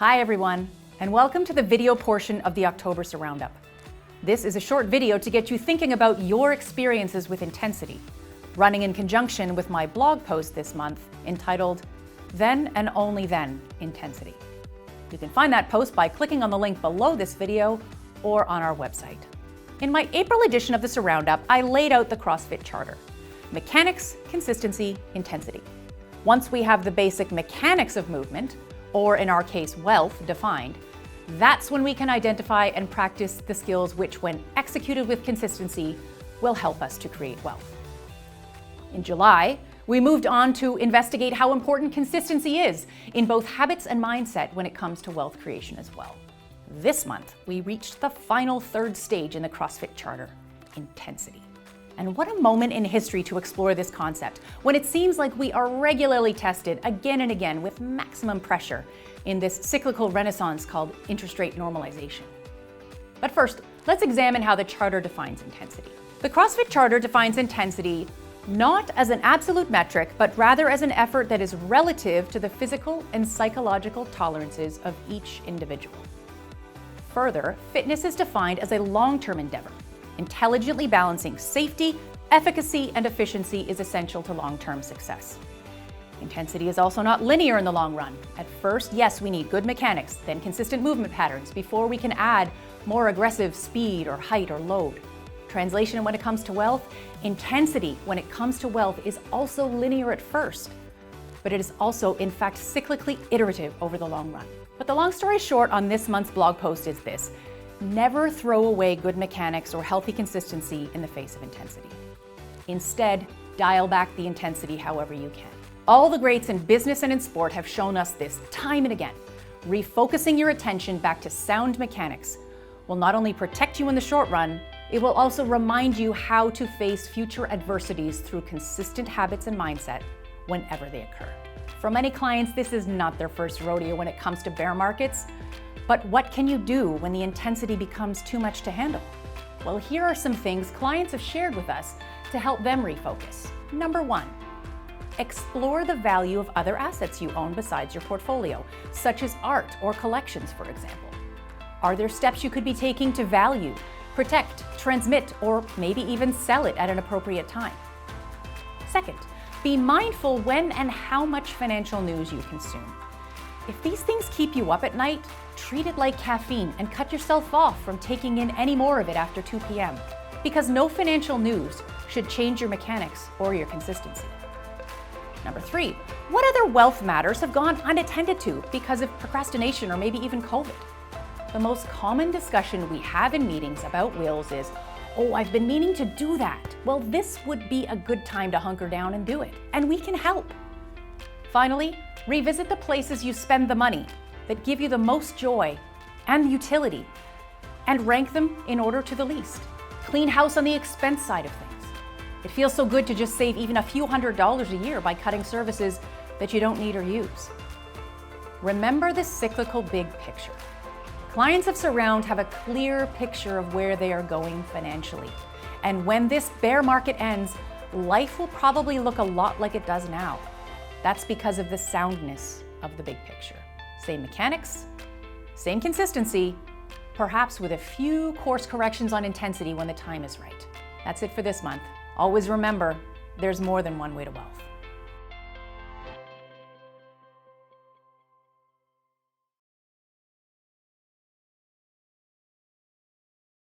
Hi everyone, and welcome to the video portion of the October Surroundup. This is a short video to get you thinking about your experiences with intensity, running in conjunction with my blog post this month entitled, Then and Only Then, Intensity. You can find that post by clicking on the link below this video or on our website. In my April edition of the Surroundup, I laid out the CrossFit Charter. Mechanics, consistency, intensity. Once we have the basic mechanics of movement, or in our case, wealth, defined, that's when we can identify and practice the skills which, when executed with consistency, will help us to create wealth. In July, we moved on to investigate how important consistency is in both habits and mindset when it comes to wealth creation as well. This month, we reached the final third stage in the CrossFit Charter, intensity. And what a moment in history to explore this concept, when it seems like we are regularly tested again and again with maximum pressure in this cyclical renaissance called interest rate normalization. But first, let's examine how the Charter defines intensity. The CrossFit Charter defines intensity not as an absolute metric, but rather as an effort that is relative to the physical and psychological tolerances of each individual. Further, fitness is defined as a long-term endeavor. Intelligently balancing safety, efficacy, and efficiency is essential to long-term success. Intensity is also not linear in the long run. At first, yes, we need good mechanics, then consistent movement patterns before we can add more aggressive speed or height or load. Translation when it comes to wealth, intensity when it comes to wealth is also linear at first, but it is also, in fact, cyclically iterative over the long run. But the long story short on this month's blog post is this: never throw away good mechanics or healthy consistency in the face of intensity. Instead, dial back the intensity however you can. All the greats in business and in sport have shown us this time and again. Refocusing your attention back to sound mechanics will not only protect you in the short run, it will also remind you how to face future adversities through consistent habits and mindset whenever they occur. For many clients, this is not their first rodeo when it comes to bear markets. But what can you do when the intensity becomes too much to handle? Well, here are some things clients have shared with us to help them refocus. Number one, explore the value of other assets you own besides your portfolio, such as art or collections, for example. Are there steps you could be taking to value, protect, transmit, or maybe even sell it at an appropriate time? Second, be mindful when and how much financial news you consume. If these things keep you up at night, treat it like caffeine and cut yourself off from taking in any more of it after 2 p.m. because no financial news should change your mechanics or your consistency. Number three, what other wealth matters have gone unattended to because of procrastination or maybe even COVID? The most common discussion we have in meetings about wills is, oh, I've been meaning to do that. Well, this would be a good time to hunker down and do it, and we can help. Finally, revisit the places you spend the money that give you the most joy and utility, and rank them in order to the least. Clean house on the expense side of things. It feels so good to just save even a few $100s a year by cutting services that you don't need or use. Remember the cyclical big picture. Clients of Surround have a clear picture of where they are going financially. And when this bear market ends, life will probably look a lot like it does now. That's because of the soundness of the big picture. Same mechanics, same consistency, perhaps with a few course corrections on intensity when the time is right. That's it for this month. Always remember, there's more than one way to wealth.